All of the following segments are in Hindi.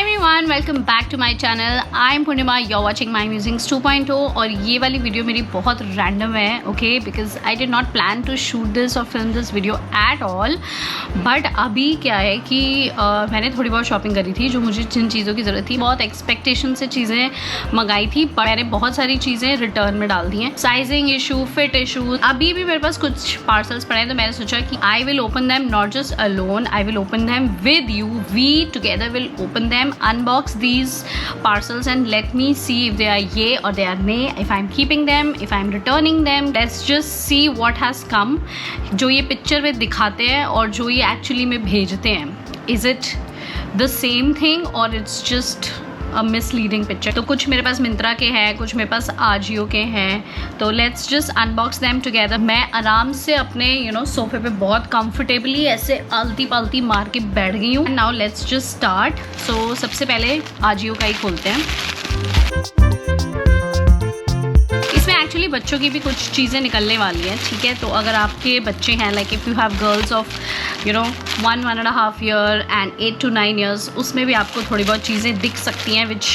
Everyone, welcome back to my channel. I am Purnima, you are watching my musics 2.0। और ये वाली वीडियो मेरी बहुत रैंडम है, okay, because I did not plan to shoot this और film this video at all. But अभी क्या है कि मैंने थोड़ी बहुत शॉपिंग करी थी, जो मुझे जिन चीज़ों की ज़रूरत थी, बहुत एक्सपेक्टेशन से चीज़ें मंगाई थी, पर मैंने बहुत सारी चीज़ें रिटर्न में डाल दी हैं। Sizing issue, fit issue. अभी भी मेरे पास कुछ पार्सल्स पड़े हैं, तो मैंने सोचा कि I will open them not just alone, I will open them with you. We together will open them, unbox these parcels and let me see if they are yay or they are nay, if I'm keeping them, if I'm returning them. Let's just see what has come. जो ये पिक्चर में दिखाते हैं और जो ये एक्चुअली में भेजते हैं, is it the same thing or it's just a misleading picture? तो कुछ मेरे पास मिंत्रा के हैं, कुछ मेरे पास आजियो के हैं, तो let's just unbox them together. मैं आराम से अपने सोफे पे बहुत कंफर्टेबली ऐसे आलती पालती मार के बैठ गई हूँ। Now let's just start. So सबसे पहले आजियो का ही खोलते हैं। इसमें एक्चुअली बच्चों की भी कुछ चीज़ें निकलने वाली हैं, ठीक है। तो अगर आपके बच्चे हैं, like if you have girls of 1.5 year and 8 to 9 years, उसमें भी आपको थोड़ी बहुत चीज़ें दिख सकती हैं विच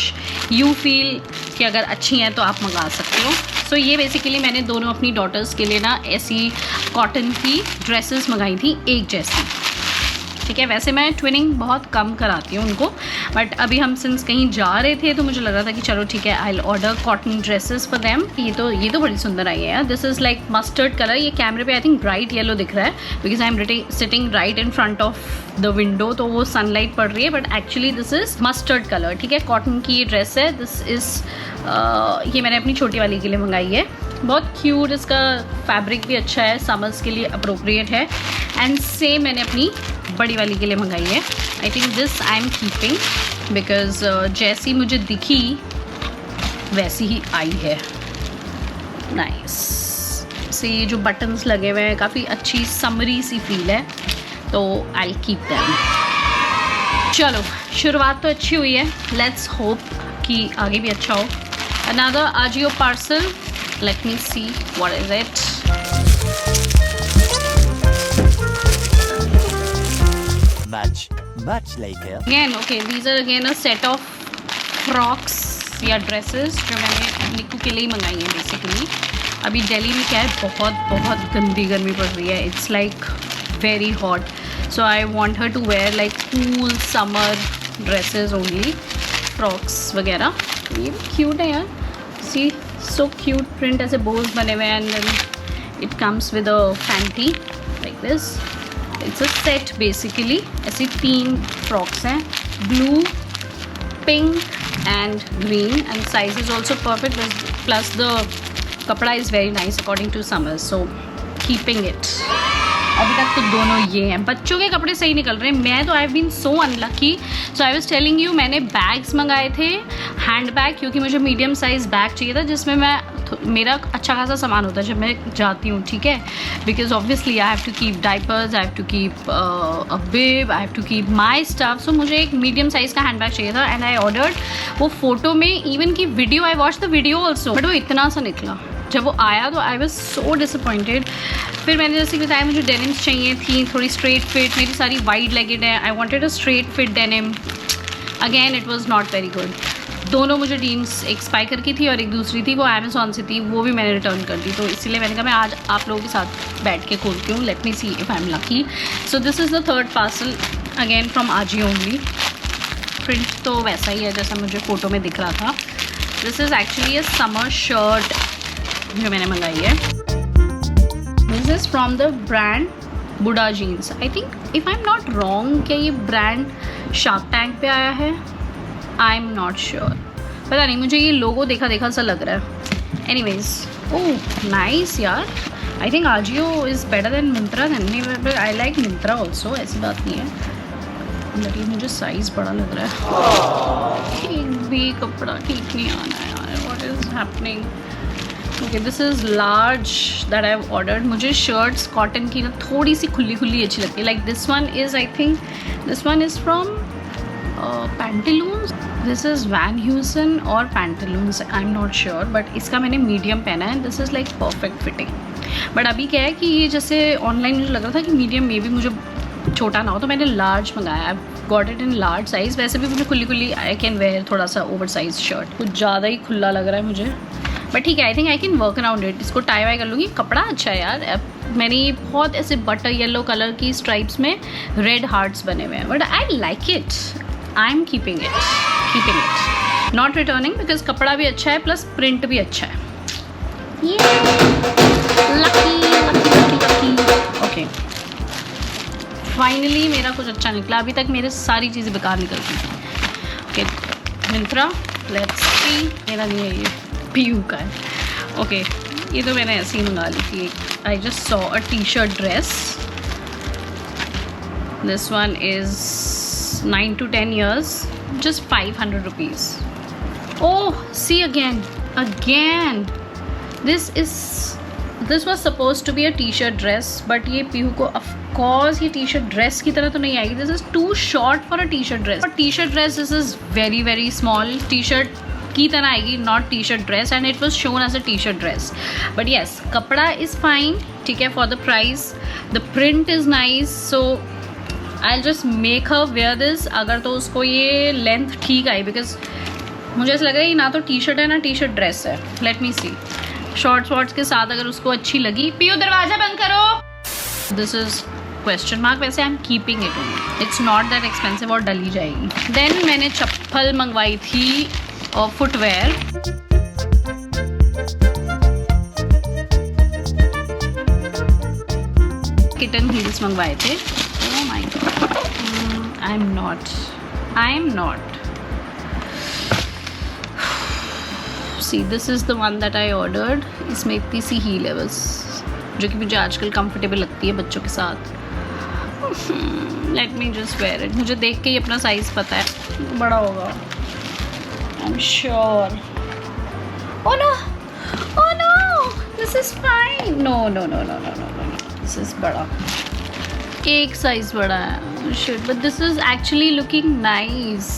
यू फील कि अगर अच्छी हैं तो आप मंगा सकते हो। सो ये बेसिकली मैंने दोनों अपनी डॉटर्स के लिए ना ऐसी कॉटन की ड्रेसेस मंगाई थी, एक जैसी, ठीक है। वैसे मैं ट्विनिंग बहुत कम कराती हूँ उनको, बट अभी हम सिंस कहीं जा रहे थे तो मुझे लग रहा था कि चलो ठीक है, I will order cotton dresses for them. ये तो बड़ी सुंदर आई है यार। This is like mustard colour. ये कैमरे पे आई थिंक ब्राइट येलो दिख रहा है, because I am sitting right in front of the window, तो वो सनलाइट पड़ रही है, but actually this is mustard colour, ठीक है। कॉटन की ये ड्रेस है। दिस इज़ ये मैंने अपनी छोटी वाली के लिए मंगाई है। बहुत क्यूट, इसका फैब्रिक भी अच्छा है, समर्स के लिए अप्रोप्रिएट है। एंड सेम मैंने अपनी बड़ी वाली के लिए मंगाई है। आई think this I am keeping because जैसी मुझे दिखी वैसी ही आई है। नाइस। से ये जो बटन्स लगे हुए हैं, काफ़ी अच्छी समरी सी फील है, तो आई कीप दैम। चलो, शुरुआत तो अच्छी हुई है, लेट्स होप कि आगे भी अच्छा हो। Another Ajio parcel, let me see what is it. Much later. Again, okay, these are again a set of frocks या dresses जो मैंने निक्कू के लिए ही मंगाई हैं बेसिकली। अभी दिल्ली में क्या है, बहुत गंदी गर्मी पड़ रही है। It's like very hot, so I want her to wear like cool summer dresses only, frocks वगैरह। ये क्यूट है यार, सी so cute print, ऐसे bows बने हुए हैं, and then it comes with a panty like this. It's a set basically. ऐसी 3 frocks हैं, blue, pink and green, and size is also perfect, plus the कपड़ा is very nice according to summer, so keeping it. अभी तक तो दोनों ये हैं। बच्चों के कपड़े सही निकल रहे हैं। मैं तो I have been so unlucky, so I was telling you, मैंने बैग्स मंगाए थे, हैंड बैग, क्योंकि मुझे मीडियम साइज़ बैग चाहिए था जिसमें मेरा अच्छा खासा सामान होता है जब मैं जाती हूँ, ठीक है। Because obviously I have to keep diapers, I have to keep a bib, I have to keep my stuff. So मुझे एक मीडियम साइज़ का हैंड बैग चाहिए था, एंड आई ऑर्डर्ड। वो फोटो में इवन की video, I watch the video also, but वो इतना सा निकला। जब वो आया तो आई वॉज सो डिसअपॉइंटेड। फिर मैंने जैसे बताया, मुझे डेनिम्स चाहिए थी, थोड़ी स्ट्रेट फिट, मेरी सारी वाइड लेगेड है। I wanted a straight fit denim. Again it was not very good. दोनों मुझे जीन्स, एक स्पाइकर की थी और एक दूसरी थी, वो अमेजोन से थी, वो भी मैंने रिटर्न कर दी। तो इसीलिए मैंने कहा मैं आज आप लोगों के साथ बैठ के खोलती हूँ, let me C if I am lucky. So this is the third parcel, again from Ajio only. Print तो वैसा ही है जैसा मुझे फ़ोटो में दिख रहा था। This is actually a summer shirt जो मैंने मंगाई है। This is from the brand Buda jeans. I think if I am not wrong, क्या ये ब्रांड शार्क टैंक पे आया है? आई एम नॉट श्योर, पता नहीं, मुझे ये लोगो देखा सा लग रहा है। एनीवेज, ओह नाइस यार। I think Ajio is better than Myntra then, but I like Myntra also, ऐसी बात नहीं है, बट ये मुझे साइज़ बड़ा लग रहा है। एक भी कपड़ा ठीक नहीं आ रहा है यार, what is happening. Okay, this is large that I have ordered. मुझे शर्ट्स कॉटन की ना थोड़ी सी खुली अच्छी लगती है। Like this one is, I think this one is from Pantaloons. This is Van Heusen और Pantaloons, I am not sure, but इसका मैंने मीडियम पहना है। This is like perfect fitting. But अभी क्या है कि ये जैसे ऑनलाइन मुझे लग रहा था कि मीडियम में भी मुझे छोटा ना हो, तो मैंने लार्ज मंगाया। I got it in large size. वैसे भी मुझे खुली खुली आई कैन वेयर थोड़ा सा ओवर साइज शर्ट, कुछ ज़्यादा ही खुला लग रहा है मुझे, बट ठीक है, I think I can work around it. इसको टाई वाई कर लूँगी। कपड़ा अच्छा है यार। मैंने ये बहुत ऐसे बटर येलो कलर की स्ट्राइप्स में रेड हार्ट्स बने हुए हैं, but I like it. I am keeping it, not returning, because कपड़ा भी अच्छा है प्लस प्रिंट भी अच्छा है। ओके, फाइनली मेरा कुछ अच्छा निकला। अभी तक मेरे सारी चीज़ें बेकार निकलती हैं। Okay, Myntra, let's see. मेरा नहीं है, ये पीयू का है। ओके, ये तो मैंने ऐसे ही मंगा ली थी। I just saw a T shirt dress. This one is 9 to 10 years, just 500 rupees. Oh, see again. This was supposed to be a t-shirt dress, but ये पीहू को of course ये t-shirt dress की तरह तो नहीं आएगी. This is too short for a t-shirt dress. For t-shirt dress, this is very very small. T-shirt की तरह आएगी, not t-shirt dress, and it was shown as a t-shirt dress. But yes, कपड़ा is fine, ठीक है, for the price. The print is nice, so I'll just make her wear this. अगर तो उसको ये लेंथ ठीक आई, बिकॉज मुझे ऐसा लग रहा है ये ना तो टी शर्ट है ना टी शर्ट ड्रेस है. लेट मी सी. शॉर्ट्स वॉर्ट्स के साथ अगर उसको अच्छी लगी. पियो दरवाजा बंद करो. This is question mark. वैसे I am keeping it only. It's not that expensive और डली जाएगी. देन मैंने चप्पल मंगवाई थी और फुटवेयर. किटन हील्स मंगवाए थे. Oh my god. I am not. See, this is the one that I ordered. इसमें इतनी सी हील है बस, जो कि मुझे आजकल कंफर्टेबल लगती है बच्चों के साथ. Let me just wear it. मुझे देख के ही अपना साइज पता है, बड़ा होगा. I'm sure. Oh no! Oh no! This is fine. No. This is बड़ा. एक साइज बड़ा है. Shit, but this is actually looking nice.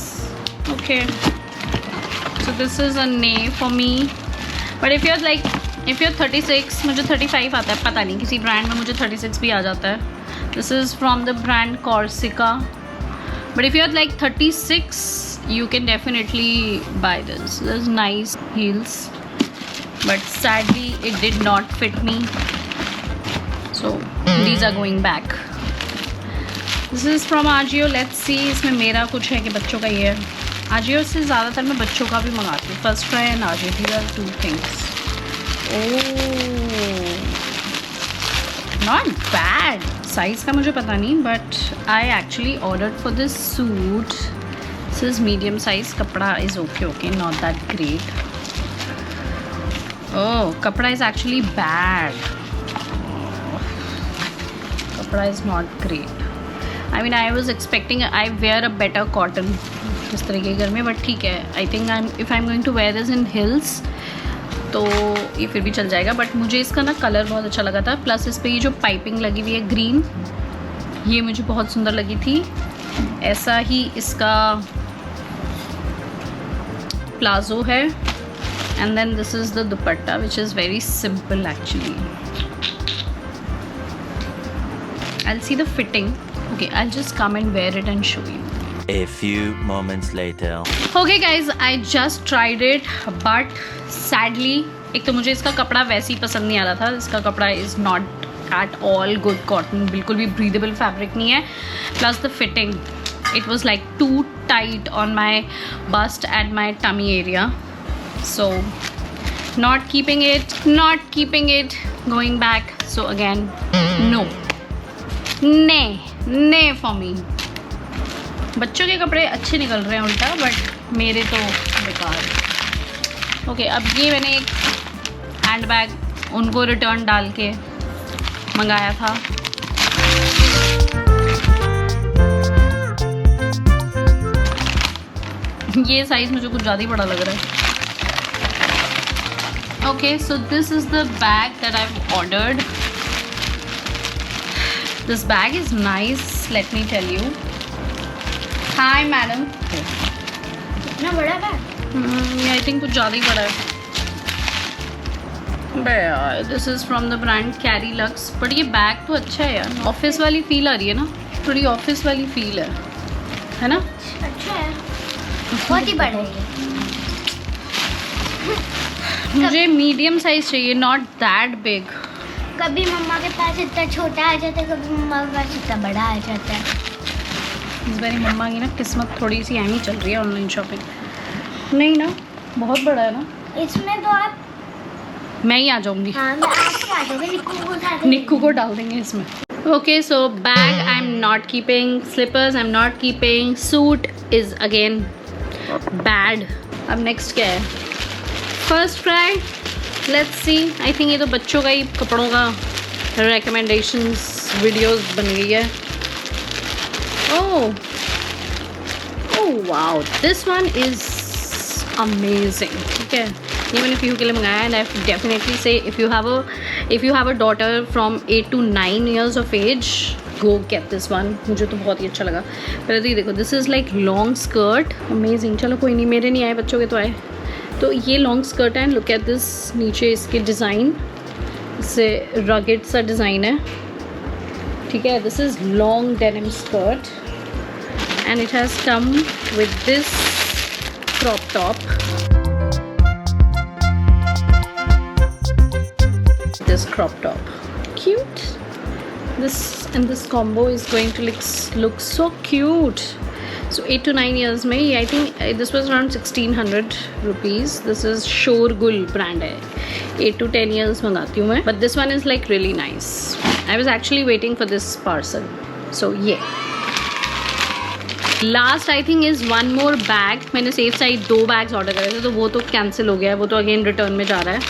Okay. So this is a nay for me. But if you're 36, मुझे 35 आता है. पता नहीं किसी ब्रांड में मुझे 36 भी आ जाता है. This is from the brand Corsica. But if you're like 36, you can definitely buy this. There's nice heels. But sadly, it did not fit me. So these are going back. This is from Ajio. Let's see. इसमें मेरा कुछ है कि बच्चों का ये है. Ajio से ज़्यादातर मैं बच्चों का भी मंगाती हूँ. First Cry and Ajio. These are two things. Oh, not bad. Size का मुझे पता नहीं, but I actually ordered for this suit. This is medium size. कपड़ा is okay, not that great. Oh, कपड़ा is actually bad. कपड़ा is not great. I mean, I was expecting I wear a better cotton इस तरह के घर में, बट ठीक है. I think if I'm going to wear this in hills, तो ये फिर भी चल जाएगा. बट मुझे इसका ना कलर बहुत अच्छा लगा था. प्लस इस पर ये जो पाइपिंग लगी हुई है ग्रीन, ये मुझे बहुत सुंदर लगी थी. ऐसा ही इसका प्लाजो है. And then this is the dupatta which is very simple actually. I'll see the fitting. Okay, I'll just come and wear it and show you. A few moments later. Okay guys, I just tried it, but sadly, एक तो मुझे इसका कपड़ा वैसे ही पसंद नहीं आ रहा था. इसका कपड़ा is not at all good cotton. बिल्कुल भी breathable fabric नहीं है. Plus the fitting, it was like too tight on my bust and my tummy area. So, not keeping it, going back. So again, no. Nay for me. बच्चों के कपड़े अच्छे निकल रहे हैं उल्टा, बट मेरे तो बेकार. ओके, अब ये मैंने एक हैंड बैग उनको रिटर्न डाल के मंगाया था. ये साइज़ मुझे कुछ ज़्यादा ही बड़ा लग रहा है. Okay, so this is the bag that I have ordered. This bag is nice, let me tell you. Hi madam. इतना बड़ा बैग? I think कुछ ज़्यादा ही बड़ा है. But this is from the brand Carry Lux. But ये बैग तो अच्छा है यार. ऑफिस वाली फील आ रही है ना. थोड़ी ऑफिस वाली फील है ना? अच्छा है, बहुत ही बड़ा है। मुझे मीडियम साइज चाहिए, नॉट दैट बिग। कभी मम्मा के पास इतना छोटा आ जाता है, कभी मम्मा के पास इतना बड़ा आ जाता है। इस बारी मम्मा की ना किस्मत थोड़ी सी ऐमी चल रही है ऑनलाइन शॉपिंग। नहीं ना, बहुत बड़ा है ना। इसमें तो आप मैं ही आ जाऊंगी। हाँ, मैं आपके आ जाऊंगी, निक्कू को डाल देंगे इसमें। Okay, so bag I am not keeping, slippers I am not keeping, suit is again bad. अब नेक्स्ट क्या है? First fry, let's see. I think ये तो बच्चों का ही कपड़ों का रिकमेंडेशंस वीडियोस बन गई है। Oh wow, this one is amazing. ठीक है, ये मैंने पीहू के लिए मंगाया एंड आई डेफिनेटली से if you have a daughter from 8 to 9 years of age, go get this one. मुझे तो बहुत ही अच्छा लगा। पहले तो ये देखो, this is like long skirt, amazing. चलो कोई नहीं, मेरे नहीं आए, बच्चों के तो आए। तो ये लॉन्ग स्कर्ट है, लुक एट दिस, नीचे इसके डिज़ाइन, इससे रगेड सा डिज़ाइन है। ठीक है, this is long denim skirt and it has come with this crop top, this crop top, cute. This combo is going to look so cute. So 8 to 9 years में, I think this was around 1600 rupees. This is Shorgul brand है, 8 to 10 years मंगाती हूँ मैं, but this one is like really nice. I was actually waiting for this parcel. So yeah. Last I think is one more bag. मैंने सेफ साइड 2 बैग्स ऑर्डर करे थे, तो वो तो कैंसिल हो गया है, वो तो अगेन रिटर्न में जा रहा है।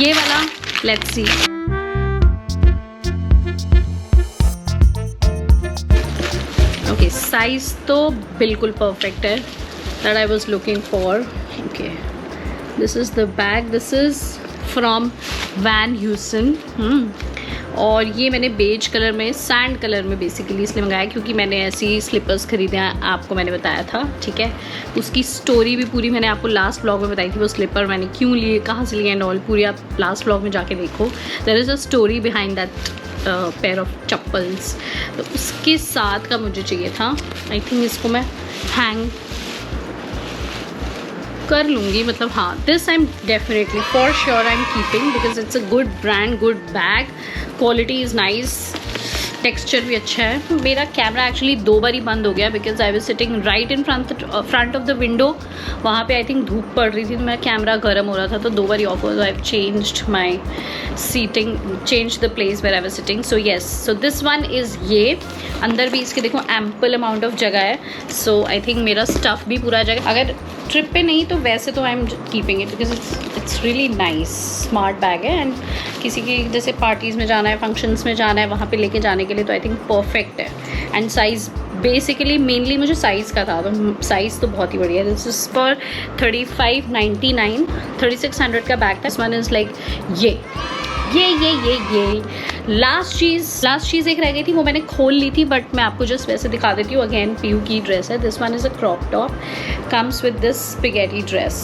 ये वाला लेट्स सी। ओके, साइज तो बिल्कुल परफेक्ट है, that I was looking for. Okay, this is the bag, this is from Van Heusen. और ये मैंने बेज कलर में, सैंड कलर में बेसिकली इसलिए मंगाया क्योंकि मैंने ऐसी स्लीपर्स खरीदे हैं, आपको मैंने बताया था। ठीक है, उसकी स्टोरी भी पूरी मैंने आपको लास्ट व्लॉग में बताई थी, वो स्लीपर मैंने क्यों लिए, कहाँ से लिए एंड ऑल, पूरी आप लास्ट व्लॉग में जाके देखो। There is a story behind that pair of chappals. तो उसके साथ का मुझे चाहिए था। आई थिंक इसको मैं हैंग कर लूँगी, मतलब हाँ, this I am definitely for sure I am keeping because it's a good brand, good bag, quality is nice, texture भी अच्छा है। मेरा कैमरा एक्चुअली 2 बार ही बंद हो गया because I was sitting right in front of the window. वहाँ पे आई थिंक धूप पड़ रही थी, तो मेरा कैमरा गर्म हो रहा था, तो 2 बार ही ऑफ हो गया। I have changed my seating, change the place where I was sitting. So yes, so this one is ये। अंदर भी इसके देखो एम्पल अमाउंट ऑफ जगह है, सो आई थिंक मेरा स्टफ़ भी पूरा जगह। अगर ट्रिप पे नहीं तो वैसे तो आई am keeping it because it's really nice, smart bag है एंड किसी की जैसे पार्टीज़ में जाना है, फंक्शंस में जाना है, वहाँ पे लेके जाने के लिए तो आई थिंक परफेक्ट है। एंड साइज़ बेसिकली मेनली मुझे साइज़ का था, तो साइज़ तो बहुत ही बढ़िया है। दिस इज़ फॉर 3599, 3600 का बैग था। दिस वन इज़ लाइक ये लास्ट चीज़ एक रह गई थी, वो मैंने खोल ली थी, बट मैं आपको जस्ट वैसे दिखा देती हूँ। अगेन पीयू की ड्रेस है, this one is a crop top, comes with this spaghetti dress.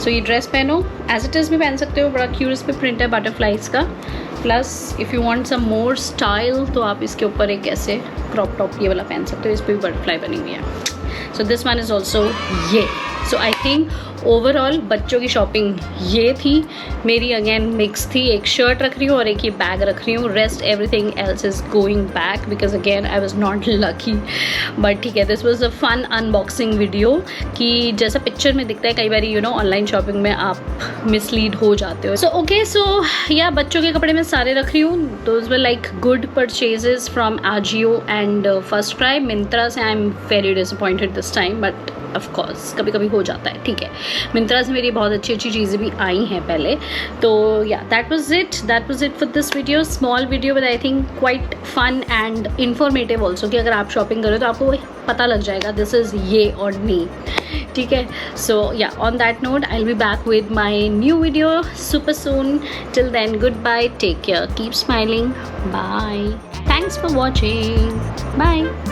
So ये ड्रेस पहनो, एज इट इज़ भी पहन सकते हो, बड़ा क्यूट इस पे प्रिंट है बटरफ्लाइज का। Plus if you want some more style तो आप इसके ऊपर एक ऐसे क्रॉप टॉप ये वाला पहन सकते हो, इस पर भी बटरफ्लाई बनी हुई है। सो दिस वन इज़ ऑल्सो ये। सो आई थिंक ओवरऑल बच्चों की शॉपिंग ये थी मेरी। अगेन मिक्स थी, एक शर्ट रख रही हूँ और एक ये बैग रख रही हूँ, rest everything else is going back because again I was not lucky. But ठीक है, this was a fun unboxing video कि जैसा पिक्चर में दिखता है कई बार यू नो ऑनलाइन शॉपिंग में आप मिसलीड हो जाते हो। सो ओके, सो या बच्चों के कपड़े मैं सारे रख रही हूँ। Those were like good purchases from Ajio and FirstCry. Myntra से I am very disappointed this time, but of course कभी कभी हो जाता है। ठीक है, मिंत्रा से मेरी बहुत अच्छी चीज़ें भी आई हैं पहले। तो yeah that was it for this video, small video but I think quite fun and informative also, कि अगर आप शॉपिंग करो तो आपको पता लग जाएगा दिस इज़ ये और नहीं। ठीक है, so yeah on that note I will be back with my new video super soon. Till then goodbye, take care, keep smiling, bye, thanks for watching, bye.